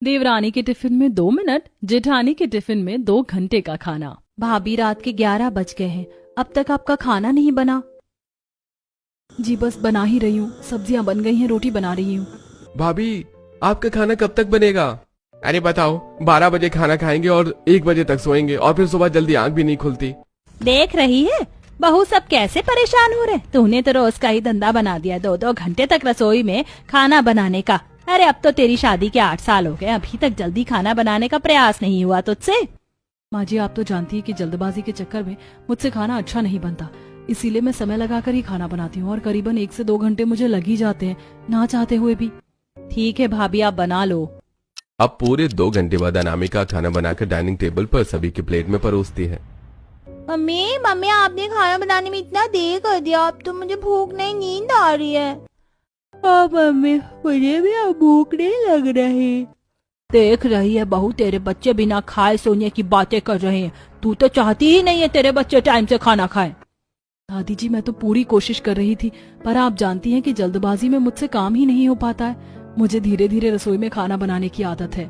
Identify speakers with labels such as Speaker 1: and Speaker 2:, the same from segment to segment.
Speaker 1: देवरानी के टिफिन में 2 मिनट, जेठानी के टिफिन में 2 घंटे का खाना।
Speaker 2: भाभी रात के 11 बज गए हैं, अब तक आपका खाना नहीं बना।
Speaker 1: जी बस बना ही रही हूँ, सब्जियां बन गई हैं, रोटी बना रही हूँ।
Speaker 3: भाभी आपका खाना कब तक बनेगा? अरे बताओ, 12 बजे खाना खाएंगे और 1 बजे तक सोएंगे और फिर सुबह जल्दी आंख भी नहीं खुलती।
Speaker 2: देख रही है बहू सब कैसे परेशान हो रहे। तूने तो रोज का ही धंधा बना दिया, 2-2 घंटे तक रसोई में खाना बनाने का। अरे अब तो तेरी शादी के 8 साल हो गए, अभी तक जल्दी खाना बनाने का प्रयास नहीं हुआ तुझसे।
Speaker 1: माँ जी आप तो जानती है कि जल्दबाजी के चक्कर में मुझसे खाना अच्छा नहीं बनता, इसीलिए मैं समय लगाकर ही खाना बनाती हूँ और करीबन 1 से 2 घंटे मुझे लग ही जाते हैं, ना चाहते हुए भी।
Speaker 2: ठीक है भाभी आप बना लो।
Speaker 3: अब पूरे 2 घंटे बाद अनामिका खाना बनाकर डाइनिंग टेबल पर सभी की प्लेट में परोसती है।
Speaker 2: मम्मी आपने खाना बनाने में इतना देर कर दिया, अब तो मुझे भूख नहीं, नींद आ रही है। मम्मी मुझे भी अब भूख नहीं लग रही। देख रही है बहू, तेरे बच्चे बिना खाए सोने की बातें कर रहे हैं। तू तो चाहती ही नहीं है तेरे बच्चे टाइम से खाना खाएं।
Speaker 1: दादी जी मैं तो पूरी कोशिश कर रही थी, पर आप जानती हैं कि जल्दबाजी में मुझसे काम ही नहीं हो पाता है। मुझे धीरे धीरे रसोई में खाना बनाने की आदत है।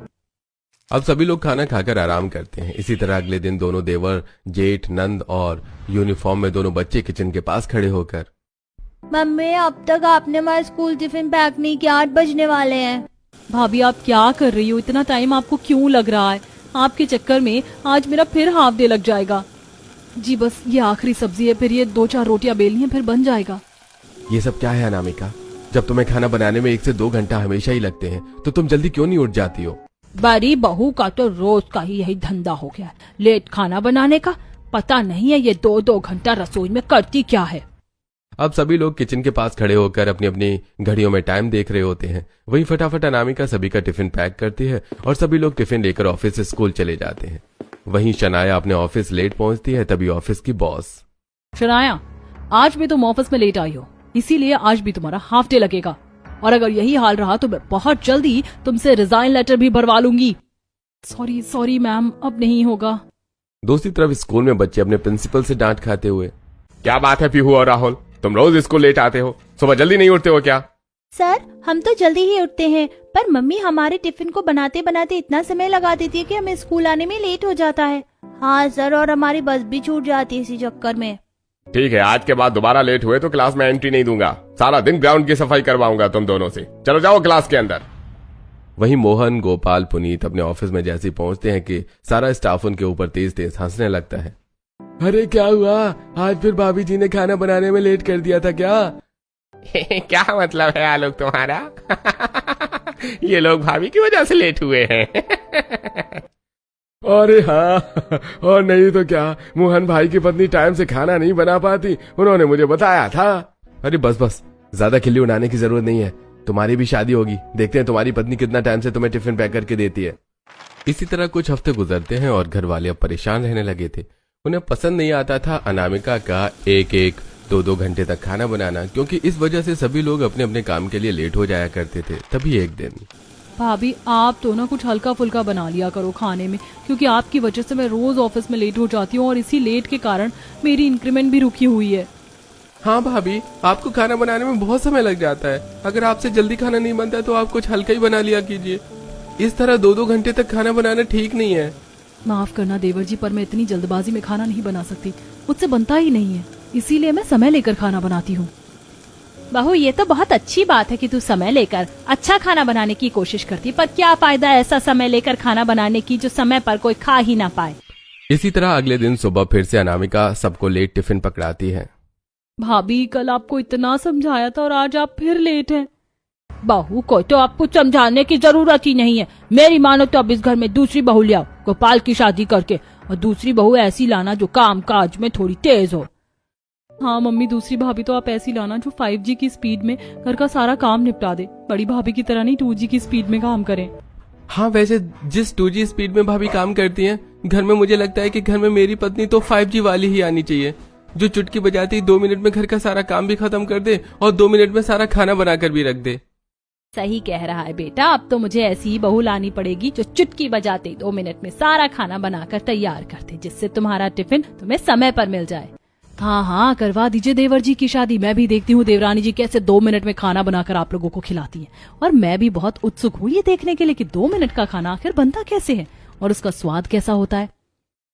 Speaker 3: अब सभी लोग खाना खाकर आराम करते हैं। इसी तरह अगले दिन दोनों देवर, जेठ, नंद और यूनिफॉर्म में दोनों बच्चे किचन के पास खड़े होकर,
Speaker 2: मम्मी अब तक आपने हमारा स्कूल टिफिन पैक नहीं किया, 8 बजने वाले हैं।
Speaker 1: भाभी आप क्या कर रही हो, इतना टाइम आपको क्यों लग रहा है? आपके चक्कर में आज मेरा फिर हाफ डे लग जाएगा। जी बस ये आखिरी सब्जी है, फिर ये 2-4 रोटियां बेलनी है, फिर बन जाएगा।
Speaker 3: ये सब क्या है अनामिका? जब तुम्हें खाना बनाने में 1 से 2 घंटा हमेशा ही लगते हैं तो तुम जल्दी क्यों नहीं उठ जाती हो?
Speaker 2: बड़ी बहू का तो रोज का ही यही धंधा हो गया, लेट खाना बनाने का। पता नहीं है ये 2-2 घंटा रसोई में करती क्या है।
Speaker 3: अब सभी लोग किचन के पास खड़े होकर अपनी अपनी घड़ियों में टाइम देख रहे होते हैं। वहीं फटाफट अनामिका सभी का टिफिन पैक करती है और सभी लोग टिफिन लेकर ऑफिस से स्कूल चले जाते हैं। वहीं शनाया अपने ऑफिस लेट पहुंचती है। तभी ऑफिस की बॉस,
Speaker 1: शनाया आज भी तुम ऑफिस में लेट आई हो, इसीलिए आज भी तुम्हारा हाफ डे लगेगा, और अगर यही हाल रहा तो मैं बहुत जल्दी तुमसे रिजाइन लेटर भी भरवा लूंगी। सॉरी मैम, अब नहीं होगा।
Speaker 3: दूसरी तरफ स्कूल में बच्चे अपने प्रिंसिपल से डांट खाते हुए, क्या बात है पीहू और राहुल, तुम रोज स्कूल लेट आते हो, सुबह जल्दी नहीं उठते हो क्या?
Speaker 2: सर हम तो जल्दी ही उठते हैं, पर मम्मी हमारे टिफिन को बनाते बनाते इतना समय लगा देती है कि हमें स्कूल आने में लेट हो जाता है। हाँ सर, और हमारी बस भी छूट जाती है इसी चक्कर में।
Speaker 3: ठीक है, आज के बाद दोबारा लेट हुए तो क्लास में एंट्री नहीं दूंगा। सारा दिन ग्राउंड की सफाई करवाऊंगा तुम दोनों से। चलो जाओ क्लास के अंदर। वहीं मोहन, गोपाल, पुनीत अपने ऑफिस में जैसे पहुंचते हैं कि सारा स्टाफ उनके ऊपर तेज तेज हंसने लगता है। अरे क्या हुआ, आज फिर भाभी जी ने खाना बनाने में लेट कर दिया था क्या? क्या मतलब है आलोक तुम्हारा? ये लोग भाभी की वजह से लेट हुए हैं। अरे हाँ, और नहीं तो क्या, मोहन भाई की पत्नी टाइम से खाना नहीं बना पाती, उन्होंने मुझे बताया था। अरे बस ज्यादा खिल्ली उड़ाने की जरूरत नहीं है, तुम्हारी भी शादी होगी, देखते हैं तुम्हारी पत्नी कितना टाइम से तुम्हें टिफिन पैक करके देती है। इसी तरह कुछ हफ्ते गुजरते हैं और घर वाले अब परेशान रहने लगे थे। उन्हें पसंद नहीं आता था अनामिका का 1-1, 2-2 घंटे तक खाना बनाना, क्योंकि इस वजह से सभी लोग अपने अपने काम के लिए लेट हो जाया करते थे। तभी एक दिन,
Speaker 1: भाभी आप तो ना कुछ हल्का फुल्का बना लिया करो खाने में, क्योंकि आपकी वजह से मैं रोज ऑफिस में लेट हो जाती हूँ और इसी लेट के कारण मेरी इंक्रीमेंट भी रुकी हुई है।
Speaker 3: हाँ भाभी, आपको खाना बनाने में बहुत समय लग जाता है। अगर आपसे जल्दी खाना नहीं बनता तो आप कुछ हल्का ही बना लिया कीजिए। इस तरह 2-2 घंटे तक खाना बनाना ठीक नहीं है।
Speaker 1: माफ करना देवर जी, पर मैं इतनी जल्दबाजी में खाना नहीं बना सकती, मुझसे बनता ही नहीं है, इसीलिए मैं समय लेकर खाना बनाती हूँ।
Speaker 2: बहू ये तो बहुत अच्छी बात है कि तू समय लेकर अच्छा खाना बनाने की कोशिश करती, पर क्या फायदा ऐसा समय लेकर खाना बनाने की जो समय पर कोई खा ही ना पाए।
Speaker 3: इसी तरह अगले दिन सुबह फिर से अनामिका सबको लेट टिफिन पकड़ाती है।
Speaker 1: भाभी कल आपको इतना समझाया था और आज आप फिर लेट हैं।
Speaker 2: बहू को तो आपको समझाने की जरूरत ही नहीं है। मेरी मानो तो अब इस घर में दूसरी बहू ले आओ, गोपाल की शादी करके, और दूसरी बहू ऐसी लाना जो काम काज में थोड़ी तेज हो।
Speaker 1: हाँ मम्मी, दूसरी भाभी तो आप ऐसी लाना जो 5G की स्पीड में घर का सारा काम निपटा दे, बड़ी भाभी की तरह नहीं 2G की स्पीड में काम करें।
Speaker 3: हाँ वैसे जिस 2G स्पीड में भाभी काम करती हैं घर में, मुझे लगता है कि घर में मेरी पत्नी तो 5G वाली ही आनी चाहिए, जो चुटकी बजाती ही 2 मिनट में घर का सारा काम भी खत्म कर दे और 2 मिनट में सारा खाना बनाकर भी रख दे।
Speaker 2: सही कह रहा है बेटा, अब तो मुझे ऐसी ही बहू लानी पड़ेगी जो चुटकी बजाते 2 मिनट में सारा खाना बनाकर तैयार कर दे, जिससे तुम्हारा टिफिन तुम्हें समय पर मिल जाए।
Speaker 1: हाँ हाँ, करवा दीजिए देवर जी की शादी। मैं भी देखती हूँ देवरानी जी कैसे 2 मिनट में खाना बनाकर आप लोगों को खिलाती हैं। और मैं भी बहुत उत्सुक हूँ ये देखने के लिए कि 2 मिनट का खाना आखिर बनता कैसे है और उसका स्वाद कैसा होता है।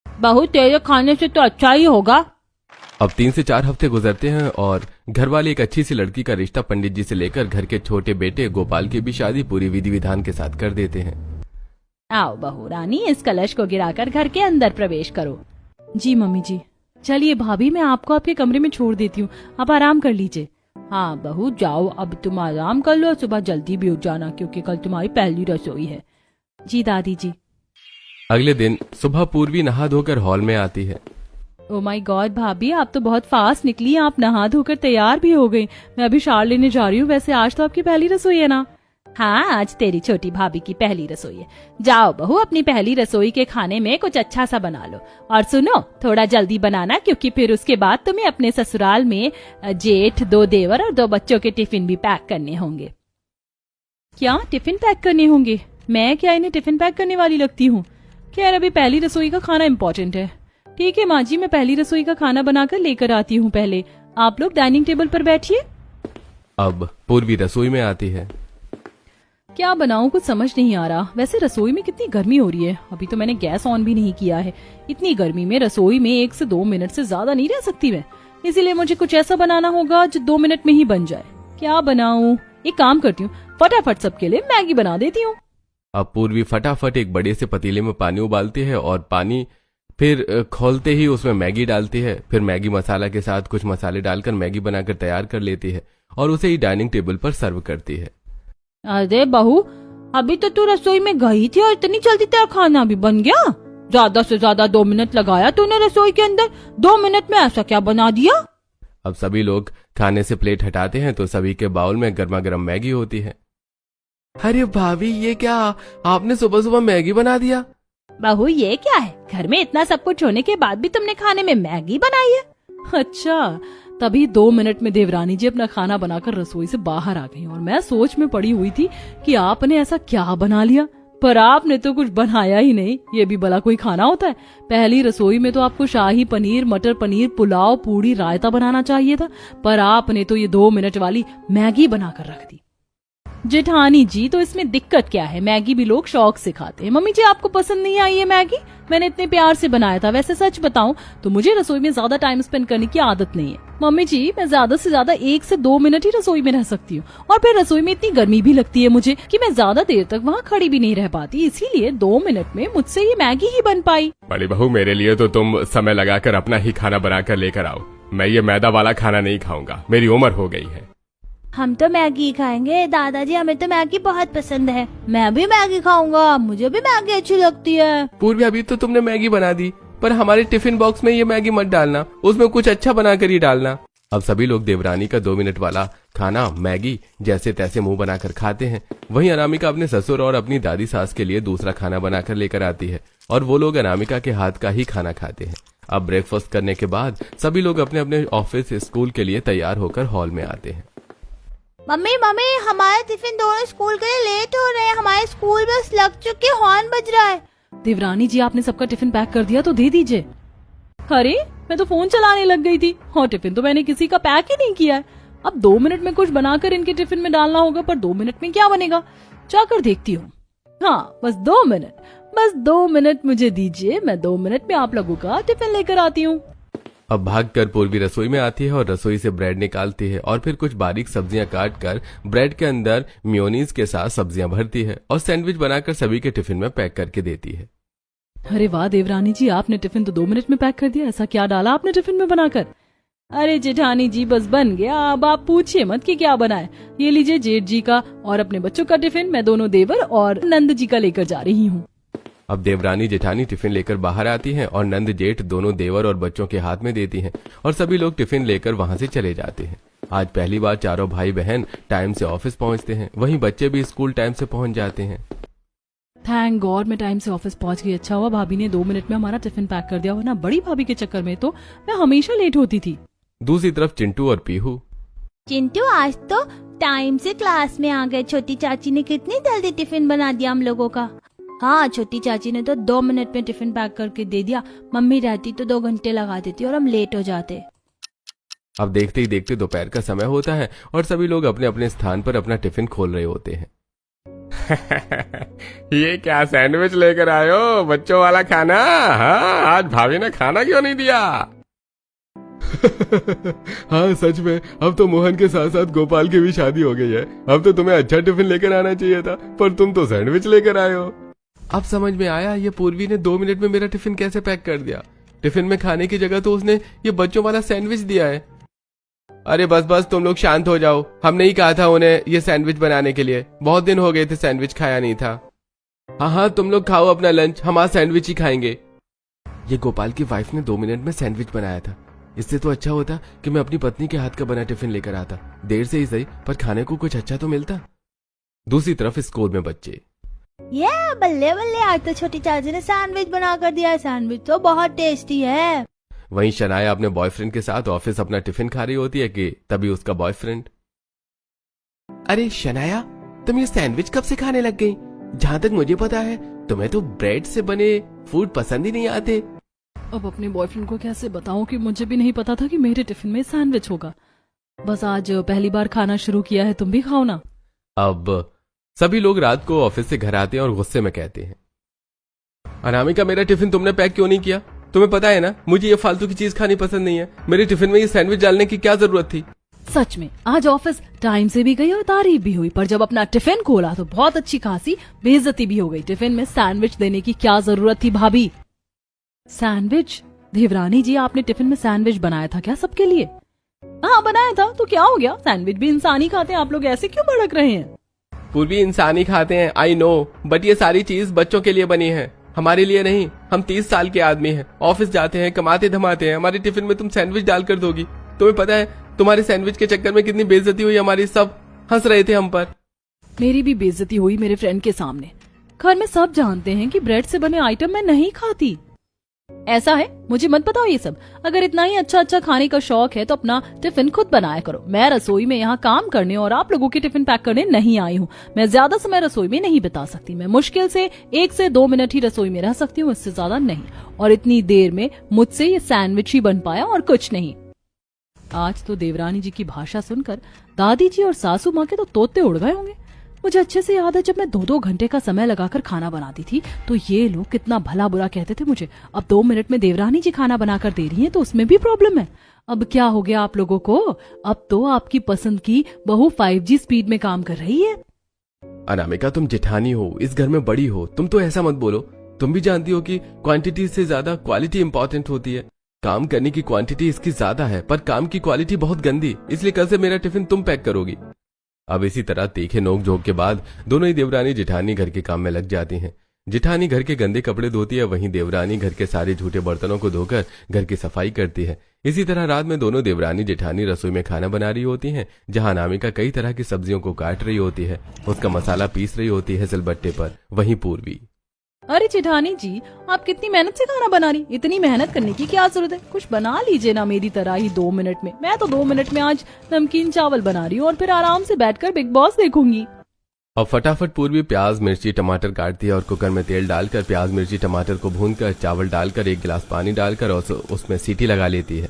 Speaker 2: बहू तेरे खाने से तो अच्छा ही होगा।
Speaker 3: अब 3 से 4 हफ्ते गुजरते हैं और घर वाले एक अच्छी सी लड़की का रिश्ता पंडित जी से लेकर घर के छोटे बेटे गोपाल की भी शादी पूरी विधि विधान के साथ कर देते हैं।
Speaker 1: आओ बहू रानी, इस कलश को गिराकर घर के अंदर प्रवेश करो। जी मम्मी जी। चलिए भाभी, मैं आपको आपके कमरे में छोड़ देती हूँ, आप आराम कर लीजिए। हाँ बहू जाओ, अब तुम आराम कर लो, सुबह जल्दी भी उठ जाना क्योंकि कल तुम्हारी पहली रसोई है। जी दादी जी।
Speaker 3: अगले दिन सुबह पूर्वी नहा धोकर हॉल में आती है।
Speaker 1: ओ माय गॉड भाभी, आप तो बहुत फास्ट निकली, आप नहा धोकर तैयार भी हो गई। मैं अभी शार लेने जा रही हूँ। वैसे आज तो आपकी पहली रसोई है ना? हाँ, आज तेरी छोटी भाभी की पहली रसोई है। जाओ बहू, अपनी पहली रसोई के खाने में कुछ अच्छा सा बना लो। और सुनो, थोड़ा जल्दी बनाना क्योंकि फिर उसके बाद तुम्हें अपने ससुराल में जेठ, 2 देवर और 2 बच्चों के टिफिन भी पैक करने होंगे। क्या टिफिन पैक करने होंगे? मैं क्या इन्हें टिफिन पैक करने वाली लगती हूँ? खैर, अभी पहली रसोई का खाना इम्पोर्टेंट है। ठीक है माँ जी, मैं पहली रसोई का खाना बनाकर लेकर आती हूँ। पहले आप लोग डाइनिंग टेबल पर बैठिए।
Speaker 3: अब पूर्वी रसोई में आती है।
Speaker 1: क्या बनाऊं, कुछ समझ नहीं आ रहा। वैसे रसोई में कितनी गर्मी हो रही है। अभी तो मैंने गैस ऑन भी नहीं किया है। इतनी गर्मी में रसोई में 1 से 2 मिनट से ज्यादा नहीं रह सकती मैं। इसीलिए मुझे कुछ ऐसा बनाना होगा जो 2 मिनट में ही बन जाए। क्या बनाऊं? एक काम करती हूँ, फटाफट सबके लिए मैगी बना देती हूँ।
Speaker 3: अब पूर्वी फटाफट एक बड़े से पतीले में पानी उबालती है और पानी फिर खोलते ही उसमें मैगी डालती है। फिर मैगी मसाला के साथ कुछ मसाले डालकर मैगी बनाकर तैयार कर लेती है और उसे ही डाइनिंग टेबल पर सर्व करती है।
Speaker 2: अरे बहू, अभी तो तू रसोई में गई थी और इतनी जल्दी तेरा खाना भी बन गया? ज्यादा से ज्यादा 2 मिनट लगाया तूने रसोई के अंदर, 2 मिनट में ऐसा क्या बना दिया?
Speaker 3: अब सभी लोग खाने से प्लेट हटाते हैं तो सभी के बाउल में गर्मा गर्म मैगी होती है। अरे भाभी, ये क्या, आपने सुबह सुबह मैगी बना दिया?
Speaker 2: बहू ये क्या है, घर में इतना सब कुछ होने के बाद भी तुमने खाने में मैगी बनाई है?
Speaker 1: अच्छा, तभी 2 मिनट में देवरानी जी अपना खाना बनाकर रसोई से बाहर आ गई और मैं सोच में पड़ी हुई थी कि आपने ऐसा क्या बना लिया। पर आपने तो कुछ बनाया ही नहीं। ये भी भला कोई खाना होता है? पहली रसोई में तो आपको शाही पनीर, मटर पनीर, पुलाव, पूड़ी, रायता बनाना चाहिए था, पर आपने तो ये 2 मिनट वाली मैगी बनाकर रख दी। जेठानी जी, तो इसमें दिक्कत क्या है? मैगी भी लोग शौक से खाते हैं। मम्मी जी, आपको पसंद नहीं आई है मैगी? मैंने इतने प्यार से बनाया था। वैसे सच बताऊं तो मुझे रसोई में ज्यादा टाइम स्पेंड करने की आदत नहीं है। मम्मी जी, मैं ज्यादा से ज्यादा 1 से 2 मिनट ही रसोई में रह सकती हूँ और फिर रसोई में इतनी गर्मी भी लगती है मुझे कि मैं ज्यादा देर तक वहाँ खड़ी भी नहीं रह पाती। इसीलिए 2 मिनट में मुझसे ये मैगी ही बन पाई।
Speaker 3: बड़ी बहू, मेरे लिए तो तुम समय लगाकर अपना ही खाना बनाकर लेकर आओ। मैं ये मैदा वाला खाना नहीं खाऊंगा, मेरी उम्र हो गई है।
Speaker 2: हम तो मैगी खाएंगे दादाजी, हमें तो मैगी बहुत पसंद है। मैं भी मैगी खाऊंगा, मुझे भी मैगी अच्छी लगती है।
Speaker 3: पूर्वी, अभी तो तुमने मैगी बना दी, पर हमारे टिफिन बॉक्स में ये मैगी मत डालना, उसमें कुछ अच्छा बनाकर ही डालना। अब सभी लोग देवरानी का 2 मिनट वाला खाना मैगी जैसे तैसे मुंह बनाकर खाते हैं। वहीं अनामिका अपने ससुर और अपनी दादी सास के लिए दूसरा खाना बनाकर लेकर आती है और वो लोग अनामिका के हाथ का ही खाना खाते हैं। अब ब्रेकफास्ट करने के बाद सभी लोग अपने अपने ऑफिस, स्कूल के लिए तैयार होकर हॉल में आते हैं।
Speaker 2: मम्मी मम्मी, हमारे टिफिन दोनों स्कूल के लिए लेट हो रहे हैं। हमारे स्कूल बस लग चुकी, हॉर्न बज रहा है।
Speaker 1: देवरानी जी, आपने सबका टिफिन पैक कर दिया तो दे दीजिए। अरे, मैं तो फोन चलाने लग गई थी और टिफिन तो मैंने किसी का पैक ही नहीं किया है। अब 2 मिनट में कुछ बनाकर इनके टिफिन में डालना होगा, पर 2 मिनट में क्या बनेगा? जाकर देखती हूँ। हाँ, बस 2 मिनट, बस 2 मिनट मुझे दीजिए। मैं 2 मिनट में आप लोगों का टिफिन लेकर आती हूँ।
Speaker 3: अब भागकर पूर्वी रसोई में आती है और रसोई से ब्रेड निकालती है और फिर कुछ बारीक सब्जियां काट कर ब्रेड के अंदर मेयोनीज के साथ सब्जियां भरती है और सैंडविच बनाकर सभी के टिफिन में पैक करके देती है।
Speaker 1: अरे वाह देवरानी जी, आपने टिफिन तो 2 मिनट में पैक कर दिया। ऐसा क्या डाला आपने टिफिन में बनाकर? अरे जेठानी जी, बस बन गया। अब आप पूछिए मत कि क्या बनाए। ये लीजिए जेठ जी का और अपने बच्चों का टिफिन। मैं दोनों देवर और नंद जी का लेकर जा रही हूँ।
Speaker 3: अब देवरानी जेठानी टिफिन लेकर बाहर आती हैं और नंद जेठ दोनों देवर और बच्चों के हाथ में देती हैं और सभी लोग टिफिन लेकर वहां से चले जाते हैं। आज पहली बार चारों भाई बहन टाइम से ऑफिस पहुंचते हैं। वहीं बच्चे भी स्कूल टाइम से पहुंच जाते हैं।
Speaker 1: थैंक गॉड, मैं टाइम से ऑफिस पहुंच गई। अच्छा हुआ भाभी ने 2 मिनट में हमारा टिफिन पैक कर दिया, वरना बड़ी भाभी के चक्कर में तो मैं हमेशा लेट होती थी।
Speaker 3: दूसरी तरफ चिंटू और पीहू।
Speaker 2: चिंटू, आज तो टाइम से क्लास में आ गए। छोटी चाची ने कितनी जल्दी टिफिन बना दिया हम लोगों का। हाँ, छोटी चाची ने तो 2 मिनट में टिफिन पैक करके दे दिया। मम्मी रहती तो 2 घंटे लगा देती और हम लेट हो जाते।
Speaker 3: अब देखते ही देखते दोपहर का समय होता है और सभी लोग अपने अपने स्थान पर अपना टिफिन खोल रहे होते हैं। ये क्या सैंडविच लेकर आए हो, बच्चों वाला खाना? हाँ, आज भाभी ने खाना क्यों नहीं दिया? हाँ सच में, अब तो मोहन के साथ साथ गोपाल की भी शादी हो गई है। अब तो तुम्हें अच्छा टिफिन लेकर आना चाहिए था, पर तुम तो सैंडविच लेकर आए हो। अब समझ में आया ये पूर्वी ने 2 मिनट में मेरा टिफिन कैसे पैक कर दिया। टिफिन में खाने की जगह तो उसने ये बच्चों वाला सैंडविच दिया है। अरे बस बस तुम लोग शांत हो जाओ, हमने ही कहा था उन्हें ये सैंडविच बनाने के लिए, बहुत दिन हो गए थे सैंडविच खाया नहीं था। हाँ हाँ तुम लोग खाओ अपना लंच, हम आज सैंडविच ही खाएंगे। ये गोपाल की वाइफ ने 2 मिनट में सैंडविच बनाया था। इससे तो अच्छा होता कि मैं अपनी पत्नी के हाथ का बना टिफिन लेकर आता, देर से ही सही पर खाने को कुछ अच्छा तो मिलता। दूसरी तरफ स्कूल में बच्चे,
Speaker 2: ये बल्ले बल्ले, आज तो छोटी चाची ने सैंडविच बना कर दिया है, सैंडविच तो बहुत टेस्टी है।
Speaker 3: वहीं शनाया अपने बॉयफ्रेंड के साथ ऑफिस अपना टिफिन खा रही होती है कि तभी उसका बॉयफ्रेंड, अरे शनाया तुम ये सैंडविच कब से खाने लग गई? जहां तक मुझे पता है तुम्हें तो ब्रेड से बने फूड पसंद ही नहीं आते।
Speaker 1: अब अपने बॉयफ्रेंड को कैसे बताऊं कि मुझे भी नहीं पता था कि मेरे टिफिन में सैंडविच होगा। बस आज पहली बार खाना शुरू किया है, तुम भी खाओ ना।
Speaker 3: अब सभी लोग रात को ऑफिस से घर आते हैं और गुस्से में कहते हैं, अनामिका मेरा टिफिन तुमने पैक क्यों नहीं किया? तुम्हें पता है ना मुझे ये फालतू की चीज खानी पसंद नहीं है, मेरे टिफिन में ये सैंडविच डालने की क्या जरूरत थी?
Speaker 1: सच में आज ऑफिस टाइम से भी गई और तारीफ भी हुई, पर जब अपना टिफिन खोला तो बहुत अच्छी खासी बेइज्जती भी हो गई। टिफिन में सैंडविच देने की क्या जरूरत थी भाभी? सैंडविच? देवरानी जी आपने टिफिन में सैंडविच बनाया था क्या सबके लिए? हाँ बनाया था, तो क्या हो गया? सैंडविच भी इंसान ही खाते हैं, आप लोग ऐसे क्यों भड़क रहे हैं?
Speaker 3: पूर्वी इंसान ही खाते हैं, आई नो, बट ये सारी चीज बच्चों के लिए बनी है, हमारे लिए नहीं। हम 30 साल के आदमी हैं, ऑफिस जाते हैं, कमाते धमाते हैं, हमारे टिफिन में तुम सैंडविच डालकर दोगी? तुम्हें पता है तुम्हारे सैंडविच के चक्कर में कितनी बेइज्जती हुई हमारी, सब हंस रहे थे हम पर।
Speaker 1: मेरी भी बेइज्जती हुई मेरे फ्रेंड के सामने। घर में सब जानते हैं कि ब्रेड से बने आइटम मैं नहीं खाती। ऐसा है, मुझे मत बताओ ये सब। अगर इतना ही अच्छा अच्छा खाने का शौक है तो अपना टिफिन खुद बनाया करो। मैं रसोई में यहाँ काम करने और आप लोगों के टिफिन पैक करने नहीं आई हूँ। मैं ज्यादा समय रसोई में नहीं बिता सकती। मैं मुश्किल से 1 से 2 मिनट ही रसोई में रह सकती हूँ, इससे ज्यादा नहीं। और इतनी देर में मुझसे ये सैंडविच ही बन पाया और कुछ नहीं। आज तो देवरानी जी की भाषा सुनकर दादी जी और सासू माँ के तो तोते उड़ गए होंगे। मुझे अच्छे से याद है जब मैं 2-2 घंटे का समय लगाकर खाना बनाती थी तो ये लोग कितना भला बुरा कहते थे मुझे। अब 2 मिनट में देवरानी जी खाना बनाकर दे रही हैं तो उसमें भी प्रॉब्लम है। अब क्या हो गया आप लोगों को? अब तो आपकी पसंद की बहू 5G स्पीड में काम कर रही है।
Speaker 3: अनामिका तुम जेठानी हो, इस घर में बड़ी हो, तुम तो ऐसा मत बोलो। तुम भी जानती हो कि क्वांटिटी से ज्यादा क्वालिटी इंपॉर्टेंट होती है। काम करने की क्वांटिटी इसकी ज्यादा है पर काम की क्वालिटी बहुत गंदी, इसलिए कल से मेरा टिफिन तुम पैक करोगी। अब इसी तरह तीखे नोक झोंक के बाद दोनों ही देवरानी जेठानी घर के काम में लग जाती हैं। जेठानी घर के गंदे कपड़े धोती है, वहीं देवरानी घर के सारे झूठे बर्तनों को धोकर घर की सफाई करती है। इसी तरह रात में दोनों देवरानी जेठानी रसोई में खाना बना रही होती हैं, जहां अनामिका कई तरह की सब्जियों को काट रही होती है, उसका मसाला पीस रही होती है सिलबट्टे पर। वहीं पूर्वी,
Speaker 1: अरे जेठानी जी आप कितनी मेहनत से खाना बना रही, इतनी मेहनत करने की क्या जरूरत है? कुछ बना लीजिए ना मेरी तरह ही 2 मिनट में। मैं तो 2 मिनट में आज नमकीन चावल बना रही हूँ और फिर आराम से बैठकर बिग बॉस देखूंगी।
Speaker 3: और फटाफट पूर्वी प्याज मिर्ची टमाटर काटती है और कुकर में तेल डालकर प्याज मिर्ची टमाटर को भूनकर चावल डालकर 1 गिलास पानी डालकर उसमें सीटी लगा लेती है।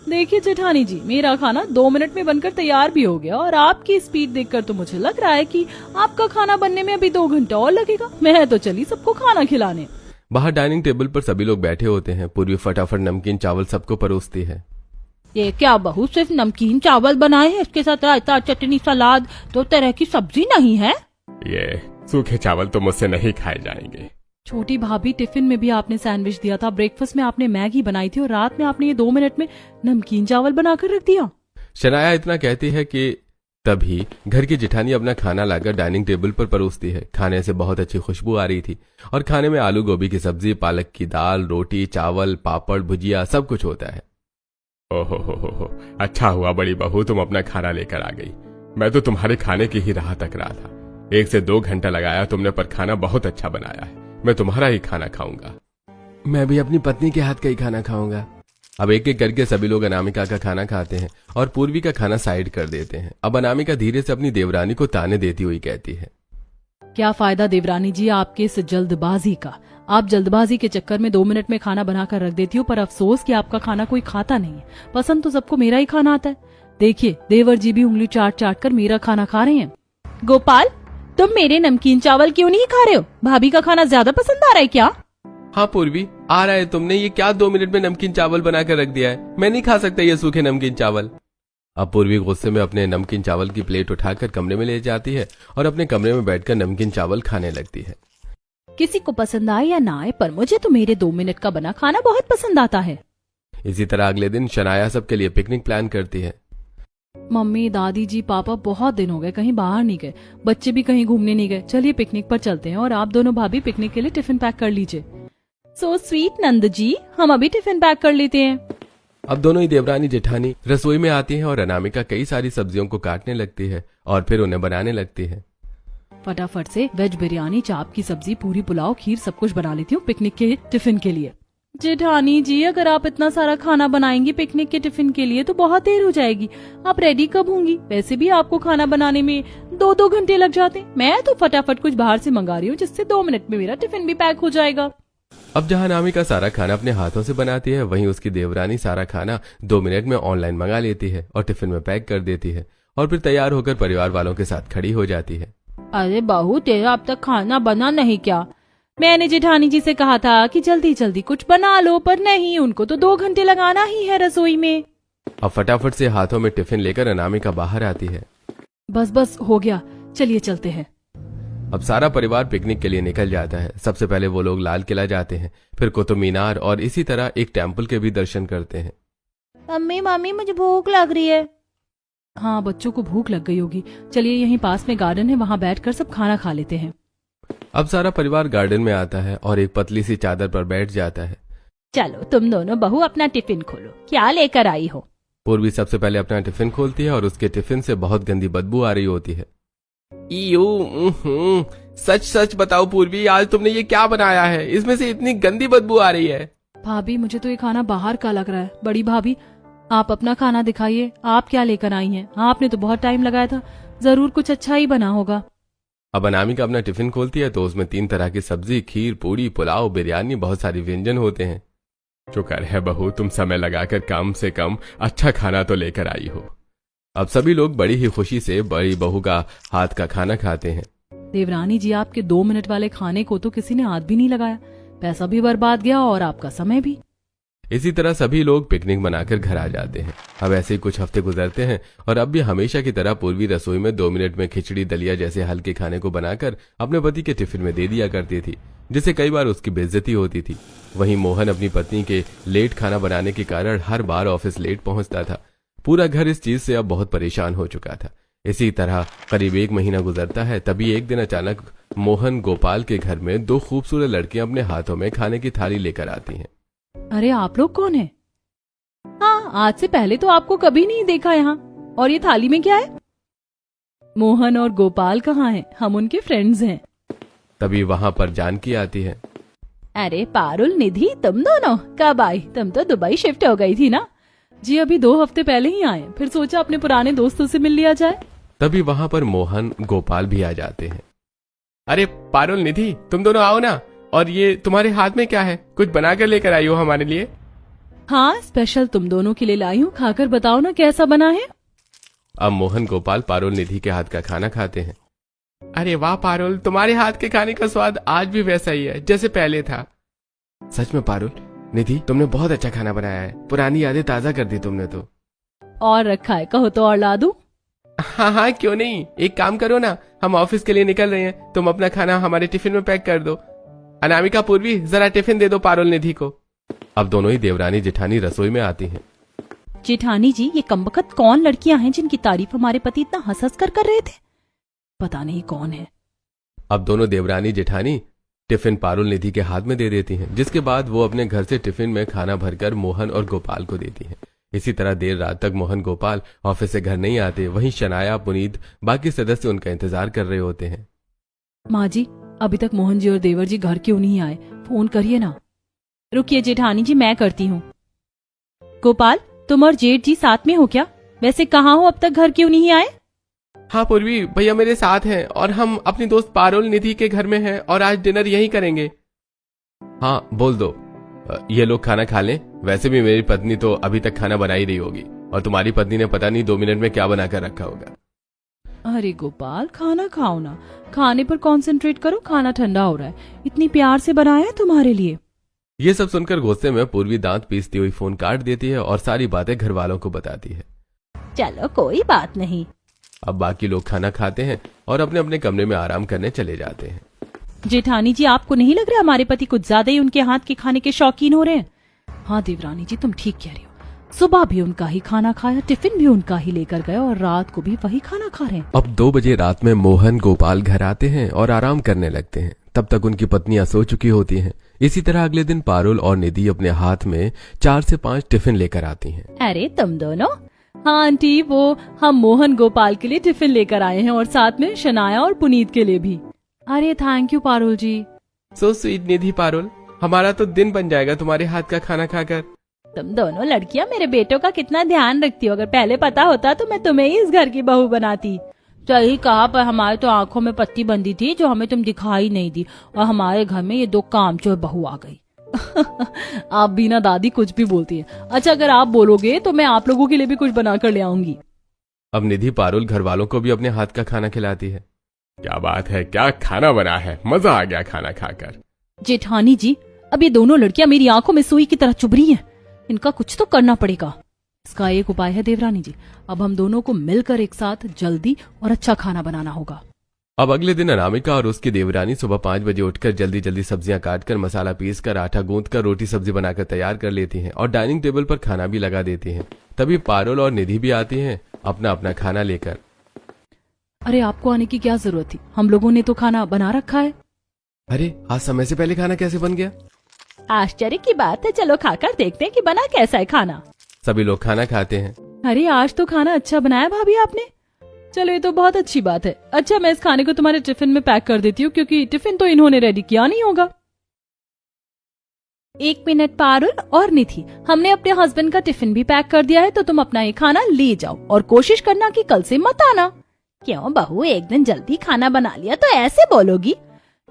Speaker 1: देखिए जेठानी जी मेरा खाना 2 मिनट में बनकर तैयार भी हो गया और आपकी स्पीड देखकर तो मुझे लग रहा है कि आपका खाना बनने में अभी 2 घंटा और लगेगा। मैं तो चली सबको खाना खिलाने।
Speaker 3: बाहर डाइनिंग टेबल पर सभी लोग बैठे होते हैं। पूर्वी फटाफट नमकीन चावल सबको परोसती है।
Speaker 2: ये क्या बहू सिर्फ नमकीन चावल बनाए हैं, इसके साथ रायता चटनी सलाद 2 तरह की सब्जी नहीं है?
Speaker 3: ये सूखे चावल तो मुझसे नहीं खाए जाएंगे।
Speaker 1: छोटी भाभी टिफिन में भी आपने सैंडविच दिया था, ब्रेकफास्ट में आपने मैगी बनाई थी और रात में आपने ये 2 मिनट में नमकीन चावल बनाकर रख दिया।
Speaker 3: शनाया इतना कहती है कि तभी घर की जेठानी अपना खाना लाकर डाइनिंग टेबल पर परोसती है। खाने से बहुत अच्छी खुशबू आ रही थी और खाने में आलू गोभी की सब्जी, पालक की दाल, रोटी, चावल, पापड़, भुजिया सब कुछ होता है। ओहो, अच्छा हुआ बड़ी बहू तुम अपना खाना लेकर आ गई। मैं तो तुम्हारे खाने की ही राह तक रहा था। 1 से 2 घंटा लगाया तुमने, पर खाना बहुत अच्छा बनाया है। मैं तुम्हारा ही खाना खाऊंगा। मैं भी अपनी पत्नी के हाथ का ही खाना खाऊंगा। अब एक एक करके सभी लोग अनामिका का खाना खाते हैं और पूर्वी का खाना साइड कर देते हैं। अब अनामिका धीरे से अपनी देवरानी को ताने देती हुई कहती है,
Speaker 1: क्या फायदा देवरानी जी आपके इस जल्दबाजी का। आप जल्दबाजी के चक्कर में 2 मिनट में खाना बनाकर रख देती हो, पर अफसोस कि आपका खाना कोई खाता नहीं है। पसंद तो सबको मेरा ही खाना आता है। देखिए देवर जी भी उंगली चाट चाट कर मेरा खाना खा रहे हैं।
Speaker 2: गोपाल, तुम मेरे नमकीन चावल क्यों नहीं खा रहे हो? भाभी का खाना ज्यादा पसंद आ रहा है क्या?
Speaker 3: हाँ पूर्वी, आ रहा है। तुमने ये क्या 2 मिनट में नमकीन चावल बनाकर रख दिया है? मैं नहीं खा सकता ये सूखे नमकीन चावल। अब पूर्वी गुस्से में अपने नमकीन चावल की प्लेट उठाकर कमरे में ले जाती है और अपने कमरे में बैठकर नमकीन चावल खाने लगती है।
Speaker 2: किसी को पसंद आए या ना आए, पर मुझे तो मेरे 2 मिनट का बना खाना बहुत पसंद आता है।
Speaker 3: इसी तरह अगले दिन शनाया सबके लिए पिकनिक प्लान करती है।
Speaker 1: मम्मी, दादी जी, पापा बहुत दिन हो गए कहीं बाहर नहीं गए, बच्चे भी कहीं घूमने नहीं गए। चलिए पिकनिक पर चलते हैं और आप दोनों भाभी पिकनिक के लिए टिफिन पैक कर लीजिए।
Speaker 2: सो स्वीट नंद जी, हम अभी टिफिन पैक कर लेते हैं।
Speaker 3: अब दोनों ही देवरानी जेठानी रसोई में आती हैं और अनामिका कई सारी सब्जियों को काटने लगती है और फिर उन्हें बनाने लगती है।
Speaker 1: फटाफट से वेज बिरयानी, चाप की सब्जी, पूरी पुलाव, खीर सब कुछ बना लेती हूँ पिकनिक के टिफिन के लिए। जेठानी जी, अगर आप इतना सारा खाना बनाएंगी पिकनिक के टिफिन के लिए तो बहुत देर हो जाएगी। आप रेडी कब होंगी? वैसे भी आपको खाना बनाने में 2-2 घंटे लग जाते। मैं तो फटाफट कुछ बाहर से मंगा रही हूँ जिससे 2 मिनट में मेरा टिफिन भी पैक हो जाएगा।
Speaker 3: अब जहां अनामिका सारा खाना अपने हाथों से बनाती है, वहीं उसकी देवरानी सारा खाना 2 मिनट में ऑनलाइन मंगा लेती है और टिफिन में पैक कर देती है और फिर तैयार होकर परिवार वालों के साथ खड़ी हो जाती है।
Speaker 2: अरे बहू, तेरा अब तक खाना बना नहीं क्या? मैंने जेठानी जी से कहा था कि जल्दी जल्दी कुछ बना लो, पर नहीं, उनको तो 2 घंटे लगाना ही है रसोई में।
Speaker 3: अब फटाफट से हाथों में टिफिन लेकर अनामिका बाहर आती है।
Speaker 1: बस बस हो गया, चलिए चलते हैं।
Speaker 3: अब सारा परिवार पिकनिक के लिए निकल जाता है। सबसे पहले वो लोग लाल किला जाते हैं, फिर कुतुब मीनार और इसी तरह एक टेम्पल के भी दर्शन करते हैं।
Speaker 2: मम्मी मम्मी, मुझे भूख लग रही है।
Speaker 1: हाँ, बच्चों को भूख लग गई होगी। चलिए यहीं पास में गार्डन है, वहाँ बैठकर सब खाना खा लेते हैं।
Speaker 3: अब सारा परिवार गार्डन में आता है और एक पतली सी चादर पर बैठ जाता है।
Speaker 2: चलो तुम दोनों बहू अपना टिफिन खोलो, क्या लेकर आई हो?
Speaker 3: पूर्वी सबसे पहले अपना टिफिन खोलती है और उसके टिफिन से बहुत गंदी बदबू आ रही होती है। सच सच बताओ पूर्वी, आज तुमने ये क्या बनाया है? इसमें से इतनी गंदी बदबू आ रही है।
Speaker 1: भाभी, मुझे तो ये खाना बाहर का लग रहा है। बड़ी भाभी, आप अपना खाना दिखाइए, आप क्या लेकर आई हैं? आपने तो बहुत टाइम लगाया था, जरूर कुछ अच्छा ही बना होगा।
Speaker 3: अब अनामिका अपना टिफिन खोलती है तो उसमें 3 तरह की सब्जी, खीर, पूरी, पुलाव, बिरयानी, बहुत सारी व्यंजन होते हैं। शुक्र है बहू, तुम समय लगाकर कम से कम अच्छा खाना तो लेकर आई हो। अब सभी लोग बड़ी ही खुशी से बड़ी बहू का हाथ का खाना खाते हैं।
Speaker 1: देवरानी जी, आपके 2 मिनट वाले खाने को तो किसी ने हाथ भी नहीं लगाया, पैसा भी बर्बाद गया और आपका समय भी।
Speaker 3: इसी तरह सभी लोग पिकनिक मनाकर घर आ जाते हैं। अब ऐसे ही कुछ हफ्ते गुजरते हैं और अब भी हमेशा की तरह पूर्वी रसोई में 2 मिनट में खिचड़ी, दलिया जैसे हल्के खाने को बनाकर अपने पति के टिफिन में दे दिया करती थी, जिससे कई बार उसकी बेइज्जती होती थी। वहीं मोहन अपनी पत्नी के लेट खाना बनाने के कारण हर बार ऑफिस लेट पहुंचता था। पूरा घर इस चीज से अब बहुत परेशान हो चुका था। इसी तरह करीब 1 महीना गुजरता है। तभी एक दिन अचानक मोहन गोपाल के घर में 2 खूबसूरत लड़कियां अपने हाथों में खाने की थाली लेकर आती हैं।
Speaker 1: अरे, आप लोग कौन हैं?
Speaker 2: हाँ, आज से पहले तो आपको कभी नहीं देखा यहाँ। और ये थाली में क्या है?
Speaker 1: मोहन और गोपाल कहाँ हैं? हम उनके फ्रेंड्स हैं।
Speaker 3: तभी वहां पर जानकी आती है।
Speaker 2: अरे पारुल, निधि, तुम दोनों कब आई? तुम तो दुबई शिफ्ट हो गई थी ना?
Speaker 1: जी, अभी 2 हफ्ते पहले ही आए, फिर सोचा अपने पुराने दोस्तों से मिल लिया जाए।
Speaker 3: तभी वहां पर मोहन, गोपाल भी आ जाते हैं। अरे पारुल, निधि, तुम दोनों आओ ना। और ये तुम्हारे हाथ में क्या है? कुछ बनाकर लेकर आई हो हमारे लिए?
Speaker 1: हाँ, स्पेशल तुम दोनों के लिए लाई हूँ, खाकर बताओ ना कैसा बना है।
Speaker 3: अब मोहन, गोपाल पारुल, निधि के हाथ का खाना खाते हैं। अरे वाह पारुल, तुम्हारे हाथ के खाने का स्वाद आज भी वैसा ही है जैसे पहले था। सच में पारुल, निधि, तुमने बहुत अच्छा खाना बनाया है। पुरानी यादें ताजा कर दी तुमने तो।
Speaker 1: और रखा है, कहो तो और ला दूं?
Speaker 3: हाँ, क्यों नहीं। एक काम करो ना, हम ऑफिस के लिए निकल रहे हैं, तुम अपना खाना हमारे टिफिन में पैक कर दो। अनामिका, पूर्वी, जरा टिफिन दे दो पारुल, निधि को। अब दोनों ही देवरानी जेठानी रसोई में आती हैं।
Speaker 2: जेठानी जी, ये कमबख्त कौन लड़कियां हैं जिनकी तारीफ हमारे पति इतना हंस हंस कर रहे थे?
Speaker 1: पता नहीं कौन है।
Speaker 3: अब दोनों देवरानी जेठानी टिफिन पारुल, निधि के हाथ में दे देती हैं, जिसके बाद वो अपने घर से टिफिन में खाना भरकर मोहन और गोपाल को देती हैं। इसी तरह देर रात तक मोहन, गोपाल ऑफिस से घर नहीं आते। वहीं शनाया, पुनीत, बाकी सदस्य उनका इंतजार कर रहे होते हैं।
Speaker 1: माँ जी, अभी तक मोहन जी और देवर जी घर क्यों नहीं आए? फोन करिए ना।
Speaker 2: रुकिए जेठानी जी, मैं करती हूँ। गोपाल, तुम और जेठ जी साथ में हो क्या? वैसे कहाँ हो, अब तक घर क्यों नहीं आए?
Speaker 3: हाँ पूर्वी, भैया मेरे साथ हैं और हम अपनी दोस्त पारुल निधि के घर में हैं और आज डिनर यहीं करेंगे। हाँ बोल दो, ये लोग खाना खा लें। वैसे भी मेरी पत्नी तो अभी तक खाना बना ही रही होगी और तुम्हारी पत्नी ने पता नहीं 2 मिनट में क्या बनाकर रखा होगा।
Speaker 1: अरे गोपाल, खाना खाओ ना, खाने पर कंसंट्रेट करो, खाना ठंडा हो रहा है, इतनी प्यार से बनाया है तुम्हारे लिए।
Speaker 3: ये सब सुनकर गुस्से में पूर्वी दांत पीसती हुई फोन काट देती है और सारी बातें घर वालों को बताती है।
Speaker 2: चलो कोई बात नहीं।
Speaker 3: अब बाकी लोग खाना खाते हैं और अपने अपने कमरे में आराम करने चले जाते हैं।
Speaker 1: जेठानी जी, आपको नहीं लग रहा हमारे पति कुछ ज्यादा ही उनके हाथ के खाने के शौकीन हो रहे हैं? हाँ देवरानी जी, तुम ठीक कह रही हो। सुबह भी उनका ही खाना खाया, टिफिन भी उनका ही लेकर गए और रात को भी वही खाना खा रहे हैं।
Speaker 3: अब 2 बजे रात में मोहन गोपाल घर आते हैं और आराम करने लगते हैं। तब तक उनकी पत्नियां सो चुकी होती हैं। इसी तरह अगले दिन पारुल और निधि अपने हाथ में 4 से 5 टिफिन लेकर आती हैं।
Speaker 2: अरे तुम दोनों?
Speaker 1: हाँ आंटी, वो हम मोहन गोपाल के लिए टिफिन लेकर आए हैं और साथ में शनाया और पुनीत के लिए भी। अरे thank you Parul ji.
Speaker 3: So sweet Nidhi Parul, हमारा तो दिन बन जाएगा तुम्हारे हाथ का खाना खाकर।
Speaker 2: तुम दोनों लड़कियां मेरे बेटों का कितना ध्यान रखती हो। अगर पहले पता होता तो मैं तुम्हें ही इस घर की बहू बनाती।
Speaker 1: सही कहा, पर हमारे तो आंखों में पट्टी बंधी थी जो हमें तुम दिखाई नहीं दी और हमारे घर में ये 2 कामचोर बहू आ गई। आप भी ना दादी कुछ भी बोलती है। अच्छा, अगर आप बोलोगे तो मैं आप लोगों के लिए भी कुछ बनाकर ले आऊंगी।
Speaker 3: अब निधि पारुल घर वालों को भी अपने हाथ का खाना खिलाती है। क्या बात है, क्या खाना बना है, मजा आ गया खाना खाकर।
Speaker 1: जेठानी जी, अब ये दोनों लड़कियां मेरी आंखों में सुई की तरह चुभ रही हैं। इनका कुछ तो करना पड़ेगा। इसका एक उपाय है देवरानी जी, अब हम दोनों को मिलकर एक साथ जल्दी और अच्छा खाना बनाना होगा।
Speaker 3: अब अगले दिन अनामिका और उसकी देवरानी सुबह 5 बजे उठकर जल्दी जल्दी सब्जियां काटकर, मसाला पीसकर, आटा गूंथकर रोटी सब्जी बनाकर तैयार कर लेती हैं और डाइनिंग टेबल पर खाना भी लगा देती हैं। तभी पारुल और निधि भी आती हैं अपना अपना खाना लेकर।
Speaker 1: अरे आपको आने की क्या जरूरत थी, हम लोगों ने तो खाना बना रखा है।
Speaker 3: अरे आज समय से पहले खाना कैसे बन गया?
Speaker 2: आश्चर्य की बात है, चलो खाकर देखते हैं कि बना कैसा है खाना।
Speaker 3: सभी लोग खाना खाते हैं।
Speaker 1: अरे आज तो खाना अच्छा बनाया भाभी आपने। चलो ये तो बहुत अच्छी बात है। अच्छा, मैं इस खाने को तुम्हारे टिफिन में पैक कर देती हूँ क्योंकि टिफिन तो इन्होंने रेडी किया नहीं होगा।
Speaker 2: 1 मिनट पारुल और निधि, हमने अपने हस्बैंड का टिफिन भी पैक कर दिया है, तो तुम अपना ये खाना ले जाओ और कोशिश करना कि कल से मत आना। क्यों बहू, एक दिन जल्दी खाना बना लिया तो ऐसे बोलोगी?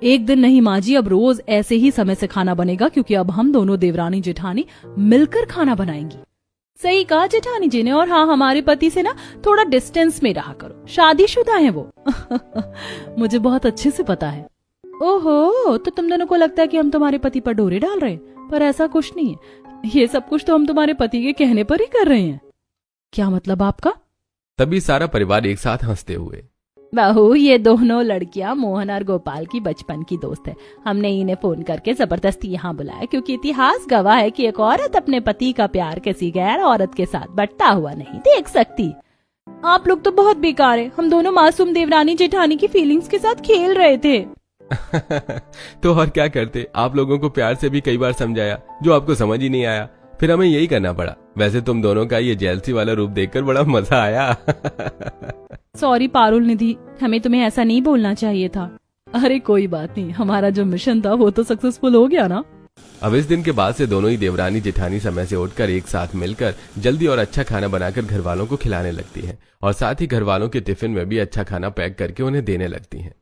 Speaker 1: एक दिन नहीं माँ जी, अब रोज ऐसे ही समय से खाना बनेगा क्योंकि अब हम दोनों देवरानी जेठानी मिलकर खाना बनाएंगी। सही कहा जेठानी जी ने। और हाँ, हमारे पति से ना थोड़ा डिस्टेंस में रहा करो, शादीशुदा है वो। मुझे बहुत अच्छे से पता है। ओहो, तो तुम दोनों को लगता है कि हम तुम्हारे पति पर डोरे डाल रहे हैं, पर ऐसा कुछ नहीं है। ये सब कुछ तो हम तुम्हारे पति के कहने पर ही कर रहे हैं। क्या मतलब आपका?
Speaker 3: तभी सारा परिवार एक साथ हंसते हुए।
Speaker 2: बहू, ये दोनों लड़कियां मोहन और गोपाल की बचपन की दोस्त है। हमने इन्हें फोन करके जबरदस्ती यहाँ बुलाया क्योंकि इतिहास गवाह है कि एक औरत अपने पति का प्यार किसी गैर औरत के साथ बंटता हुआ नहीं देख सकती।
Speaker 1: आप लोग तो बहुत बेकार है। हम दोनों मासूम देवरानी जेठानी की फीलिंग्स के साथ खेल रहे थे।
Speaker 3: तो और क्या करते, आप लोगों को प्यार से भी कई बार समझाया जो आपको समझ ही नहीं आया, फिर हमें यही करना पड़ा। वैसे तुम दोनों का ये जेलसी वाला रूप देखकर बड़ा मजा आया।
Speaker 1: सॉरी पारुल निधि, हमें तुम्हें ऐसा नहीं बोलना चाहिए था। अरे कोई बात नहीं, हमारा जो मिशन था वो तो सक्सेसफुल हो गया ना।
Speaker 3: अब इस दिन के बाद से दोनों ही देवरानी जेठानी समय से उठकर एक साथ मिलकर जल्दी और अच्छा खाना बनाकर घर वालों को खिलाने लगती हैं और साथ ही घर वालों के टिफिन में भी अच्छा खाना पैक करके उन्हें देने लगती हैं।